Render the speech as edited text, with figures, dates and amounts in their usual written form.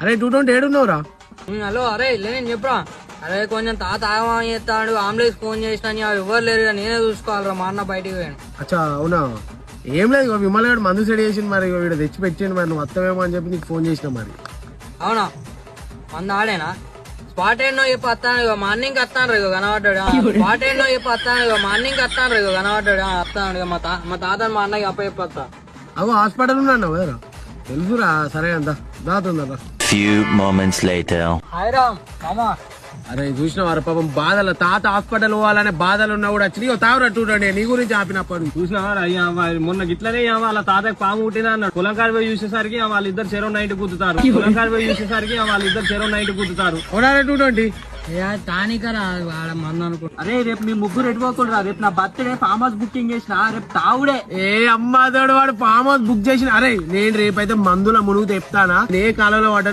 అరే 220 ఏడున్నావురా? హలో అరే నేను చెప్పరా అరే కొంచెం తాత ఆగమని చేస్తాడు ఆంబులెన్స్ ఫోన్ చేసినా ఎవరు లేరు నేనే చూసుకోవాలరా మా అన్న బయటికి పోయాను. అచ్చా అవునా? ఏం లేదు ఇక విమల్ గారు మందు సెట్ చేసింది మరి వీడు తెచ్చి పెట్టిండు మరి నువ్వు వస్తావేమో అని చెప్పి నీకు ఫోన్ చేసిన మరి. అవునా మంది ఆడేనా స్పాట్ ఏంటో చెప్పి వస్తాను ఇక మార్నింగ్ వస్తాను ఇక కనబడ్డాడు. స్పాట్ ఏంటో చెప్పి వస్తాను ఇక మార్నింగ్ వస్తాను ఇక కనబడ్డాడు. వస్తాను ఇక మా తాతని మా అన్నకి అప్ప చెప్పి వస్తా. అగో హాస్పిటల్ ఉన్నాను కదరా? తెలుసురా. సరే అంతా దాతుందా. Few moments later. Hi Ram మామా. అరే చూసిన వారు పాపం బాధలు తాత హాస్పిటల్ పోవాలనే బాధలు ఉన్నా కూడా వచ్చి తావురా 220 నీ గురించి ఆపినప్పుడు చూసినావా అయ్యా మొన్న గిట్లనే వాళ్ళ తాతకి పాము పుట్టినా అన్నాడు. పొలం కాడి పోయి చూసేసరికి వాళ్ళిద్దరు చెరో నైట్ గుద్దుతారు. పొలం కాడి పోయి చూసేసరికి వాళ్ళిద్దరు చెరో నైట్ గుద్దుతారు. 220 తానికరా వాడ మందు అనుకో. అరే రేపు మీ ముగ్గురు ఎటుపోకుండా రేపు నా బర్త్డే ఫామ్ హౌస్ బుకింగ్ చేసిన రేపు తావుడే. ఏ అమ్మాదోడు వాడు ఫామ్ హౌస్ బుక్ చేసిన. అరే నేను రేపైతే మందుల మునుగు తెప్తానా ఏ కాలంలో వాట